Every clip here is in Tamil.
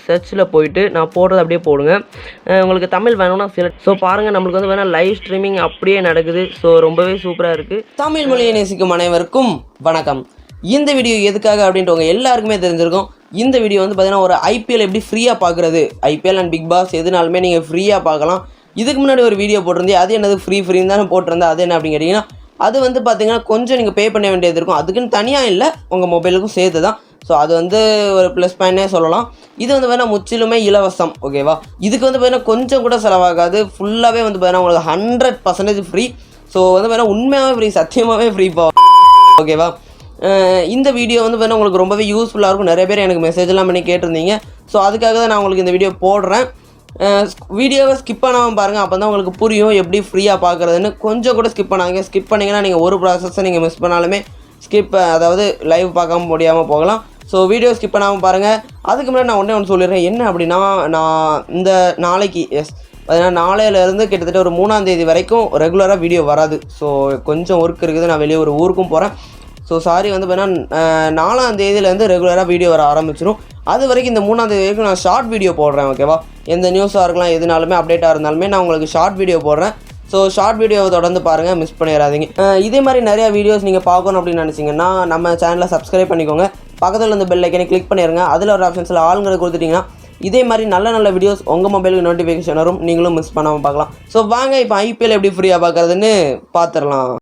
சர்ச்சில் போயிட்டு நான் போடுறது அப்படியே போடுங்க. உங்களுக்கு தமிழ் வேணும்னா ஸோ பாருங்கள், நம்மளுக்கு வந்து வேணால் லைவ் ஸ்ட்ரீமிங் அப்படியே நடக்குது. ஸோ ரொம்பவே சூப்பராக இருக்குது. தமிழ் மொழியை நேசிக்கும் அனைவருக்கும் வணக்கம். இந்த வீடியோ எதுக்காக அப்படின்றவங்க எல்லாருக்குமே தெரிஞ்சிருக்கும். இந்த வீடியோ வந்து பார்த்தீங்கன்னா ஒரு ஐபிஎல் எப்படி ஃப்ரீயாக பார்க்குறது, ஐபிஎல் அண்ட் பிக் பாஸ் எதுனாலுமே நீங்கள் ஃப்ரீயாக பார்க்கலாம். இதுக்கு முன்னாடி ஒரு வீடியோ போட்டிருந்தேன், அது என்னது ஃப்ரீன்னு தானே போட்டிருந்தேன். அது என்ன அப்படின்னு கேட்டிங்கன்னா, அது வந்து பார்த்தீங்கன்னா கொஞ்சம் நீங்கள் பே பண்ண வேண்டியது இருக்கும். அதுக்குன்னு தனியாக இல்லை, உங்கள் மொபைலுக்கும் சேர்த்து தான். ஸோ அது வந்து ஒரு ப்ளஸ் பாயிண்ட்னே சொல்லலாம். இது வந்து பார்த்தீங்கன்னா முற்றிலுமே இலவசம், ஓகேவா. இதுக்கு வந்து பார்த்தீங்கன்னா கொஞ்சம் கூட செலவாகாது. ஃபுல்லாகவே வந்து பார்த்தீங்கன்னா உங்களுக்கு 100% ஃப்ரீ. ஸோ வந்து பார்த்தீங்கன்னா உண்மையாகவே ஃப்ரீ, சத்தியமாகவே ஃப்ரீப்பா, ஓகேவா. இந்த வீடியோ வந்து பார்த்தீங்கன்னா உங்களுக்கு ரொம்பவே யூஸ்ஃபுல்லாக இருக்கும். நிறைய பேர் எனக்கு மெசேஜ்லாம் பண்ணி கேட்டிருந்தீங்க. ஸோ அதுக்காக தான் நான் உங்களுக்கு இந்த வீடியோ போடுறேன். வீடியோவை ஸ்கிப் பண்ணாமல் பாருங்கள், அப்போ தான் உங்களுக்கு புரியும் எப்படி ஃப்ரீயாக பார்க்குறதுன்னு. கொஞ்சம் கூட ஸ்கிப் பண்ணாதீங்க. ஸ்கிப் பண்ணிங்கன்னா நீங்கள் ஒரு ப்ராசஸை நீங்கள் மிஸ் பண்ணாலுமே அதாவது லைவ் பார்க்காம முடியாமல் போகலாம். ஸோ வீடியோ ஸ்கிப் பண்ணாமல் பாருங்கள். அதுக்கு முன்னாடி நான் ஒன்று சொல்லிடுறேன். என்ன அப்படின்னா, நான் இந்த நாளைக்கு பார்த்தீங்கன்னா நாளையிலேருந்து கிட்டத்தட்ட ஒரு 3ஆம் தேதி வரைக்கும் ரெகுலராக வீடியோ வராது. ஸோ கொஞ்சம் ஒர்க் இருக்குது, நான் வெளியே ஒரு ஊருக்கும் போகிறேன். ஸோ சாரி, வந்து பார்த்தீங்கன்னா 4ஆம் தேதியிலேருந்து ரெகுலராக வீடியோ வர ஆரம்பிச்சிடும். அது வரைக்கும் இந்த 3ஆம் தேதி வரைக்கும் நான் ஷார்ட் வீடியோ போடுறேன், ஓகேவா. எந்த நியூஸாக இருக்கலாம், எதுனாலுமே அப்டேட்டாக இருந்தாலுமே நான் உங்களுக்கு ஷார்ட் வீடியோ போடுறேன். ஸோ ஷார்ட் வீடியோவை தொடர்ந்து பாருங்கள், மிஸ் பண்ணிடாதீங்க. இதே மாதிரி நிறையா வீடியோஸ் நீங்கள் பார்க்கணும் அப்படின்னு நினச்சிங்கன்னா நம்ம சேனலை சப்ஸ்கிரைப் பண்ணிக்கோங்க. பக்கத்தில் இந்த பெல் ஐக்கனை கிளிக் பண்ணிடுங்க. அதில் ஒரு ஆப்ஷன்ஸில் ஆளுங்களை கொடுத்துட்டிங்கன்னா இதே மாதிரி நல்ல வீடியோஸ் உங்கள் மொபைலுக்கு நோட்டிஃபிகேஷன் வரும், நீங்களும் மிஸ் பண்ணாமல் பார்க்கலாம். ஸோ வாங்க இப்போ ஐபிஎல் எப்படி ஃப்ரீயாக பார்க்குறதுன்னு பார்த்துடலாம்.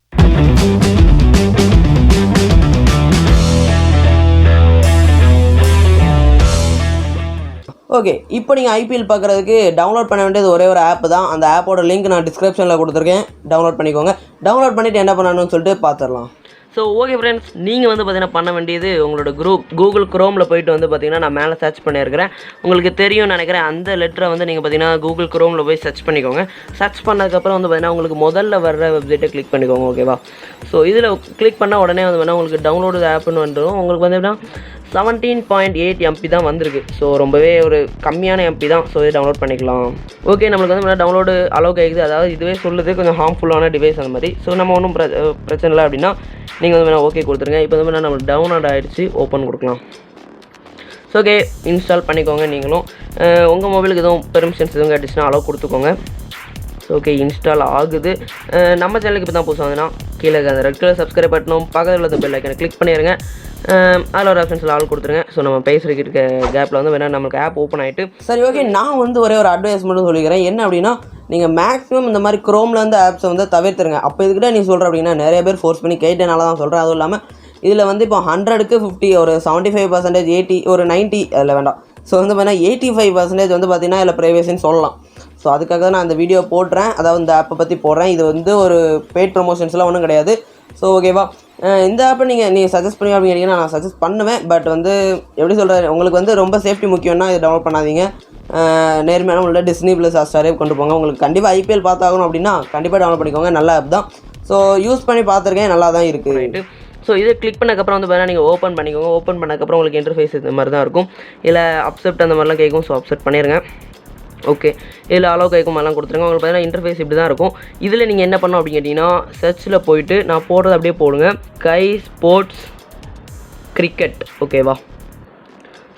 ஓகே, இப்போ நீங்கள் ஐபிஎல் பார்க்குறதுக்கு டவுன்லோட் பண்ண வேண்டியது ஒரே ஒரு ஆப் தான். அந்த ஆப்போட லிங்க் நான் டிஸ்கிரிப்ஷனில் கொடுத்துருக்கேன், டவுன்லோட் பண்ணிக்கோங்க. டவுன்லோட் பண்ணிவிட்டு என்ன பண்ணணும்னு சொல்லிட்டு பார்த்துடலாம். ஸோ ஓகே ஃப்ரெண்ட்ஸ், நீங்கள் வந்து பார்த்தீங்கன்னா பண்ண வேண்டியது உங்களோட கூகுள் க்ரோமில் போய்ட்டு வந்து பார்த்தீங்கன்னா நான் மேலே சர்ச் பண்ணியிருக்கிறேன். உங்களுக்கு தெரியும்னு நினைக்கிறேன். அந்த லெட்டரை வந்து நீங்கள் பார்த்தீங்கன்னா கூகுள் க்ரோமில் போய் சர்ச் பண்ணிக்கோங்க. சர்ச் பண்ணதுக்கப்புறம் வந்து பார்த்தீங்கன்னா உங்களுக்கு முதல்ல வர்ற வெப்சைட்டை கிளிக் பண்ணிக்கோங்க, ஓகேவா. ஸோ இதில் கிளிக் பண்ணால் உடனே வந்து பார்த்தீங்கன்னா உங்களுக்கு டவுன்லோடு ஆப்னு வந்துடும். உங்களுக்கு வந்து எப்படின்னா 17.8 MB தான் வந்திருக்கு. ஸோ ரொம்பவே ஒரு கம்மியான MP தான். ஸோ இதை டவுன்லோட் பண்ணிக்கலாம். ஓகே, நம்மளுக்கு வந்து டவுன்லோடு அலோவ் ஆகிடுது. அதாவது இதுவே சொல்லுது கொஞ்சம் ஹார்ம்ஃபுல்லான டிவைஸ் அந்த மாதிரி. ஸோ நம்ம ஒன்றும் பிரச்சனை இல்லை அப்படின்னா நீங்கள் வந்து ஓகே கொடுத்துருங்க. இப்போ வந்து நம்மளுக்கு டவுன்லோட் ஆகிடுச்சு, ஓப்பன் கொடுக்கலாம். ஸோ ஓகே, இன்ஸ்டால் பண்ணிக்கோங்க. நீங்களும் உங்கள் மொபைலுக்கு எதுவும் பெர்மிஷன்ஸ் எதுவும் கேட்டுச்சுன்னா அலோவ் கொடுத்துக்கோங்க. ஸோ ஓகே, இன்ஸ்டால் ஆகுது. நம்ம சேனலுக்கு இப்போ தான் புதுசாக வந்ததுன்னா கீழே அந்த ரெட் கலர் சப்ஸ்கிரைப் பட்டனும் பக்கத்தில் உள்ள பெல் ஐக்கனை கிளிக் பண்ணிடுங்க. அதில் ஒரு ஆப்ஷன்ஸில் ஆள் கொடுத்துருங்க. ஸோ நம்ம பேசுகிறதுக்கு இருக்க கேப்பில் வந்து வேணால் நம்மளுக்கு ஆப் ஓப்பன் ஆகிட்டு. சரி ஓகே, நான் வந்து ஒரே ஒரு அட்வைஸ் மட்டும் சொல்லிக்கிறேன். என்ன அப்படின்னா, நீங்கள் மேக்ஸிமம் இந்த மாதிரி க்ரோமில் வந்து ஆப்ஸை வந்து தவிர்த்துருங்க. அப்போ இதுக்கிட்ட நீ சொல்கிற அப்படின்னா நிறைய பேர் ஃபோர்ஸ் பண்ணி கேட்டனால தான் சொல்கிறேன். அதுவும் இல்லாமல் இதில் வந்து இப்போ 100க்கு 50, ஒரு 75%, 80, ஒரு 90 அதில் வேண்டாம். ஸோ வந்து பார்த்தீங்கன்னா 85% வந்து பார்த்திங்கன்னா இதில் ப்ரைவேசின்னு சொல்லலாம். ஸோ அதுக்காக தான் நான் இந்த வீடியோ போடுறேன், அதாவது இந்த ஆப்பை பற்றி போடுறேன். இது வந்து ஒரு பெய்ட் ப்ரொமோஷன்ஸ்லாம் ஒன்றும் கிடையாது. ஸோ ஓகேவா, இந்த ஆப்பை நீங்கள் சஜஸ்ட் பண்ணி அப்படின்னு கேட்டிங்கன்னா நான் சஜஸ்ட் பண்ணுவேன். பட் வந்து எப்படி சொல்கிறது, உங்களுக்கு வந்து ரொம்ப சேஃப்டி முக்கியம்னா இதை டவுன்லோட் பண்ணாதீங்க. நேர்மையான உள்ள டிஸ்னி ப்ளஸ் ஹாட்ஸ்டாரே கொண்டு போங்க. உங்களுக்கு கண்டிப்பாக ஐபிஎல் பார்த்தாகணும் அப்படின்னா கண்டிப்பாக டவுன்லோட் பண்ணிக்கோங்க. நல்ல ஆப் தான். ஸோ யூஸ் பண்ணி பார்த்துருக்கேன், நல்லா தான் இருக்குது. ஸோ இதை கிளிக் பண்ணக்கப்புறம் வந்து பார்த்தீங்கன்னா நீங்கள் ஓப்பன் பண்ணிக்கோங்க. ஓப்பன் பண்ணக்கப்புறம் உங்களுக்கு இன்டர்ஃபேஸ் இந்த மாதிரி தான் இருக்கும். இல்லை அப்செப்ட் அந்த மாதிரிலாம் கேட்கும். ஸோ அப்செப்ட் பண்ணிடுங்க. ஓகே, இதில் அலோவ் கேட்கும் எல்லாம் கொடுத்துருங்க. உங்களுக்கு பார்த்தீங்கன்னா இன்டர்ஃபேஸ் இப்படி தான் இருக்கும். இதில் நீங்கள் என்ன பண்ணணும் அப்படின்னு கேட்டிங்கன்னா, சர்ச்சில் போயிட்டு நான் போடுறது அப்படியே போடுங்க, ஸ்கை ஸ்போர்ட்ஸ் கிரிக்கெட், ஓகேவா.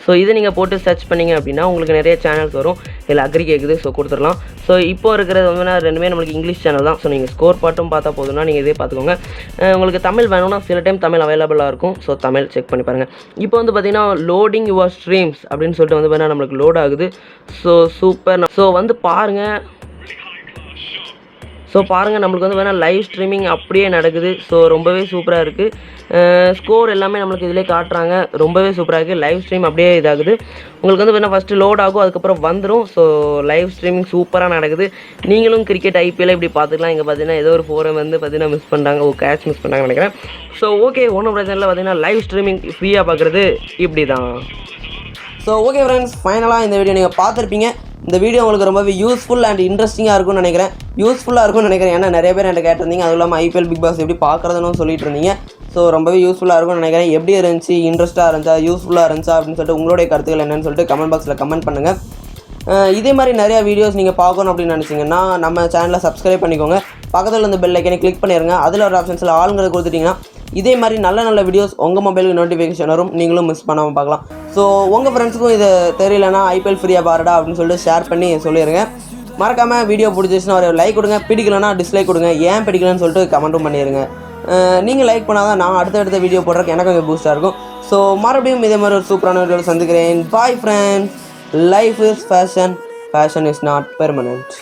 ஸோ இதை நீங்கள் போட்டு சர்ச் பண்ணிங்க அப்படின்னா உங்களுக்கு நிறைய சேனல்ஸ் வரும். இதில் அக்ரி கேட்குது, ஸோ கொடுத்துடலாம். ஸோ இப்போ இருக்கிறது வந்து ரெண்டுமே நம்மளுக்கு இங்கிலீஷ் சேனல் தான். ஸோ நீங்கள் ஸ்கோர் பாட்டும் பார்த்தா போதும்னா நீங்கள் இதே பார்த்துக்கோங்க. உங்களுக்கு தமிழ் வேணும்னா சில டைம் தமிழ் அவைலபிளாக இருக்கும். ஸோ தமிழ் செக் பண்ணி பாருங்கள். இப்போ வந்து பார்த்தீங்கன்னா லோடிங் யுவர் ஸ்ட்ரீம்ஸ் அப்படின்னு சொல்லிட்டு வந்து பார்த்தீங்கன்னா நம்மளுக்கு லோட் ஆகுது. So super. ஸோ வந்து பாருங்கள். நம்மளுக்கு வந்து வேணால் லைவ் ஸ்ட்ரீமிங் அப்படியே நடக்குது. ஸோ ரொம்பவே சூப்பராக இருக்குது. ஸ்கோர் எல்லாமே நம்மளுக்கு இதிலே காட்டுறாங்க. ரொம்பவே சூப்பராக இருக்குது. லைவ் ஸ்ட்ரீம் அப்படியே இதாகுது. உங்களுக்கு வந்து வேணால் ஃபஸ்ட்டு லோட் ஆகும், அதுக்கப்புறம் வந்துடும். ஸோ லைவ் ஸ்ட்ரீமிங் சூப்பராக நடக்குது. நீங்களும் கிரிக்கெட் ஐபிஎல் இப்படி பார்த்துக்கலாம். இங்கே பார்த்தீங்கன்னா ஏதோ ஒரு ஃபோரை வந்து பார்த்தீங்கன்னா மிஸ் பண்ணுறாங்க, கேட்ச் மிஸ் பண்ணுறாங்கன்னு நினைக்கிறேன். ஸோ ஓகே, ஒன்றும் பிரச்சனை இல்லை. பார்த்தீங்கன்னா லைவ் ஸ்ட்ரீமிங் ஃப்ரீயாக பார்க்குறது இப்படி தான். ஸோ ஓகே ஃப்ரெண்ட்ஸ், ஃபைனலாக இந்த வீடியோ நீங்கள் பார்த்துருப்பீங்க. இந்த வீடியோ உங்களுக்கு ரொம்பவே யூஸ்ஃபுல் அண்ட் இன்ட்ரெஸ்டிங்காக இருக்கும்னு நினைக்கிறேன். ஏன்னா நிறைய பேர் என்கிட்ட கேட்டிருந்தீங்க. அதுவும் இல்லாமல் ஐபிஎல் பிக் பாஸ் எப்படி பார்க்குறதுன்னு சொல்லிட்டு இருந்தீங்க. ஸோ ரொம்பவே யூஸ்ஃபுல்லாக இருக்கும்னு நினைக்கிறேன். எப்படி இருந்துச்சு, இன்ட்ரெஸ்ட்டாக இருந்துச்சா, யூஸ்ஃபுல்லாக இருந்துச்சா அப்படின்னு சொல்லிட்டு உங்களுடைய கருத்துக்கள் என்னன்னு சொல்லிட்டு கமெண்ட் பாக்ஸில் கமெண்ட் பண்ணுங்கள். இதே மாதிரி நிறையா வீடியோஸ் நீங்கள் பார்க்கணும் அப்படின்னு நினச்சிங்கன்னா நம்ம சேனலை சப்ஸ்கிரைப் பண்ணிக்கோங்க. பக்கத்தில் இந்த பெல் ஐக்கனை கிளிக் பண்ணிடுங்க. அதில் ஒரு ஆப்ஷன்ஸில் ஆளுங்களை கொடுத்துட்டிங்கன்னா இதே மாதிரி நல்ல நல்ல வீடியோஸ் உங்கள் மொபைலுக்கு நோட்டிஃபிகேஷன் வரும், நீங்களும் மிஸ் பண்ணாமல் பார்க்கலாம். ஸோ உங்கள் ஃப்ரெண்ட்ஸுக்கும் இது தெரியலனா ஐபிஎல் ஃப்ரீயாக பாருடா அப்படின்னு சொல்லிட்டு ஷேர் பண்ணி சொல்லிடுங்க. மறக்காமல் வீடியோ பிடிச்சிச்சுன்னா ஒரு லைக் கொடுங்க, பிடிக்கலனா டிஸ்லைக் கொடுங்க, ஏன் பிடிக்கலன்னு சொல்லிட்டு கமெண்ட்டும் பண்ணிடுங்க. நீங்கள் லைக் பண்ணால் தான் நான் அடுத்தடுத்த வீடியோ போடுறதுக்கு எனக்கு கொஞ்சம் பூஸ்ட்டாக இருக்கும். ஸோ மறுபடியும் இதே மாதிரி ஒரு சூப்பரான வீடியோவில் சந்திக்கிறேன். Bye friends. Life is fashion, fashion is not permanent.